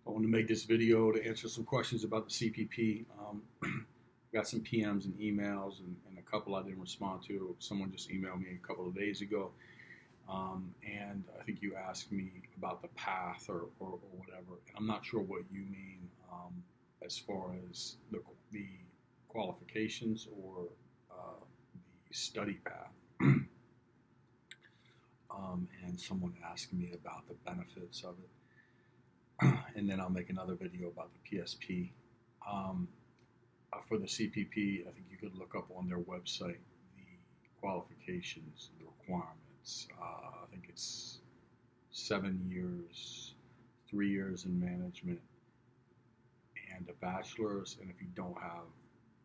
I want to make this video to answer some questions about the CPP. Got some PMs and emails and a couple I didn't respond to. Someone just emailed me a couple of days ago. And I think you asked me about the path or whatever. And I'm not sure what you mean as far as the qualifications or the study path. And someone asked me about the benefits of it. And then I'll make another video about the PSP. For the CPP, I think you could look up on their website the qualifications, the requirements. I think it's 7 years, 3 years in management, and a bachelor's. And if you don't have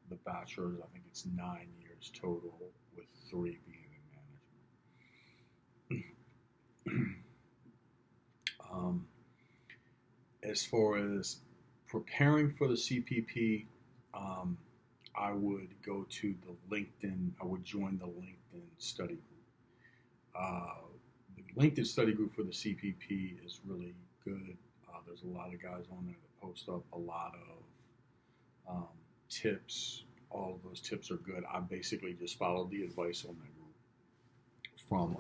the bachelor's, I think it's 9 years total, with 3 being in management. As far as preparing for the CPP, I would go to the LinkedIn. I would join the LinkedIn study group. The LinkedIn study group for the CPP is really good. There's a lot of guys on there that post up a lot of tips. All of those tips are good. I basically just followed the advice on that group from,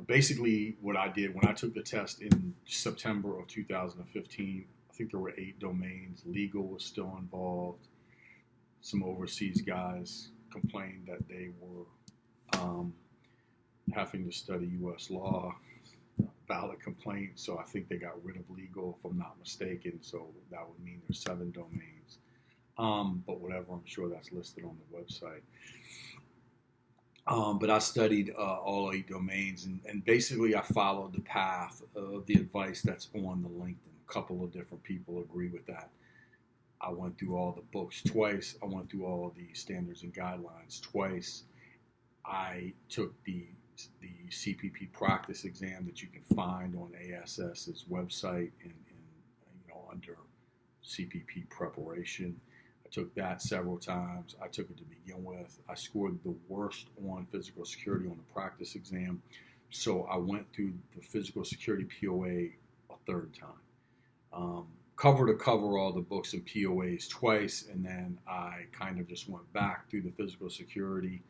basically what I did when I took the test in September of 2015. I think there were 8 domains. Legal was still involved. Some overseas guys complained that they were having to study U.S. law. Valid complaint, so I think they got rid of legal, if I'm not mistaken. So that would mean there's 7 domains. But whatever, I'm sure that's listed on the website. But I studied all 8 domains, and basically I followed the path of the advice that's on the LinkedIn. A couple of different people agree with that. I went through all the books twice. I went through all the standards and guidelines twice. I took the CPP practice exam that you can find on ASS's website and under CPP preparation. I took that several times. I took it to begin with. I scored the worst on physical security on the practice exam, so I went through the physical security POA a 3rd time. Cover to cover all the books and POAs twice, and then I kind of just went back through the physical security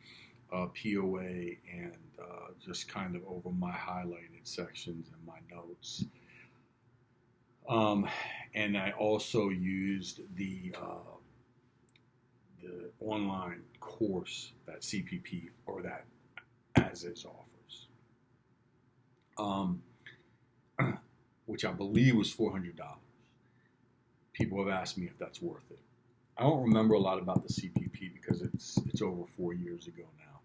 POA and just kind of over my highlighted sections and my notes. And I also used the online course that CPP or that As Is offers, which I believe was $400. People have asked me if that's worth it. I don't remember a lot about the CPP because it's over 4 years ago now.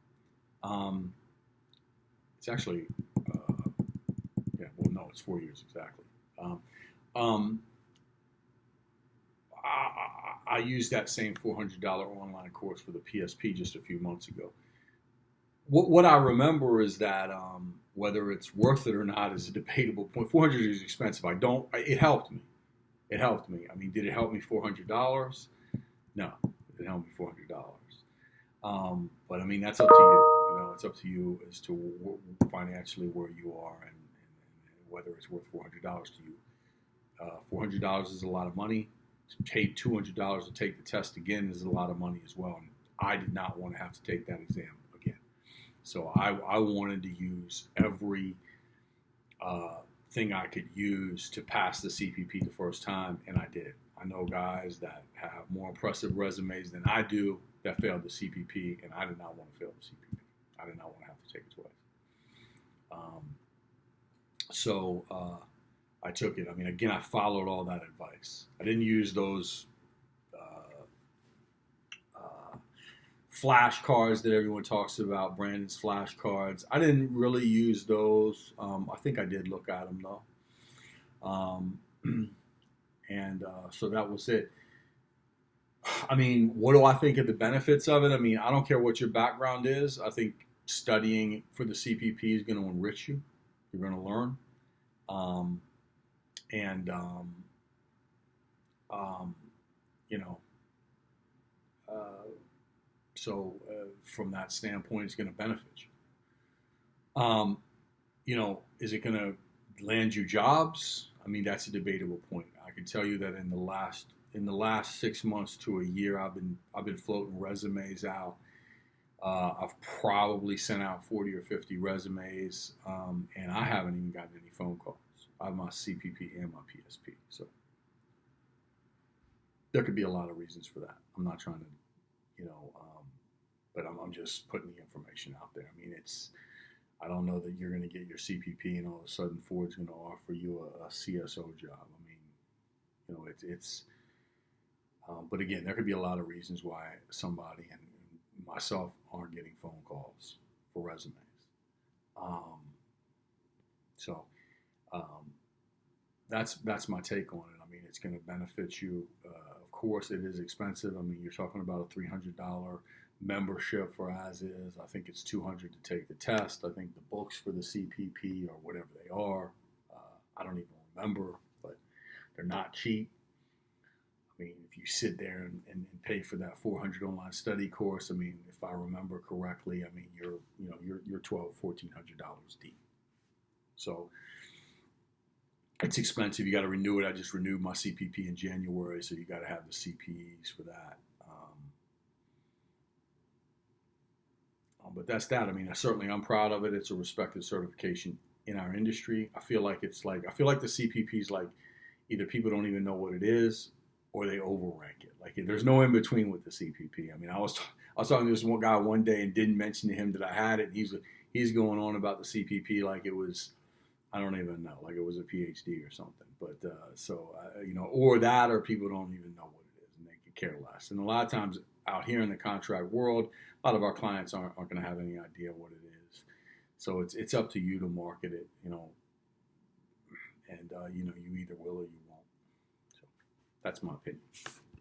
It's actually, it's 4 years exactly. I used that same $400 online course for the PSP just a few months ago. What I remember is that whether it's worth it or not is a debatable point. $400 is expensive. It helped me. It helped me. I mean, did it help me $400? No, it didn't help me $400. But I mean, that's up to you. It's up to you as to financially where you are and whether it's worth $400 to you. $400 is a lot of money. To take $200 to take the test again is a lot of money as well. And I did not want to have to take that exam again. So I wanted to use every thing I could use to pass the CPP the first time, and I did. I know guys that have more impressive resumes than I do that failed the CPP, and I did not want to fail the CPP. I did not want to have to take it twice. So I took it. I mean, again, I followed all that advice. I didn't use those flashcards that everyone talks about, Brandon's flashcards. I didn't really use those. I think I did look at them, though. So that was it. I mean, what do I think of the benefits of it? I mean, I don't care what your background is. I think studying for the CPP is going to enrich you. You're going to learn. So from that standpoint, it's going to benefit you. Is it going to land you jobs? I mean, that's a debatable point. I can tell you that in the last 6 months to a year, I've been floating resumes out. I've probably sent out 40 or 50 resumes, and I haven't even gotten any phone calls. I have my CPP and my PSP. So there could be a lot of reasons for that. I'm not trying to, but I'm just putting the information out there. I mean, I don't know that you're going to get your CPP and all of a sudden Ford's going to offer you a CSO job. I mean, but again, there could be a lot of reasons why somebody and myself aren't getting phone calls for resumes. So that's my take on it. I mean, it's going to benefit you. Of course, it is expensive. I mean, you're talking about a $300 membership for as is. I think it's $200 to take the test. I think the books for the CPP or whatever they are, I don't even remember, but they're not cheap. I mean, if you sit there and pay for that 400 online study course, I mean, if I remember correctly, I mean, you're $1,200, $1,400 deep. So it's expensive. You got to renew it. I just renewed my CPP in January, so you got to have the CPEs for that. But that's that. I mean, I'm proud of it. It's a respected certification in our industry. I feel like the CPP is like either people don't even know what it is or they overrank it. Like there's no in between with the CPP. I mean, I was talking to this one guy one day and didn't mention to him that I had it. And he's going on about the CPP like it was, I don't even know, like it was a PhD or something. But or that, or people don't even know what it is and they could care less. And a lot of times out here in the contract world, a lot of our clients aren't going to have any idea what it is. So it's up to you to market it, and you either will or you won't. So that's my opinion.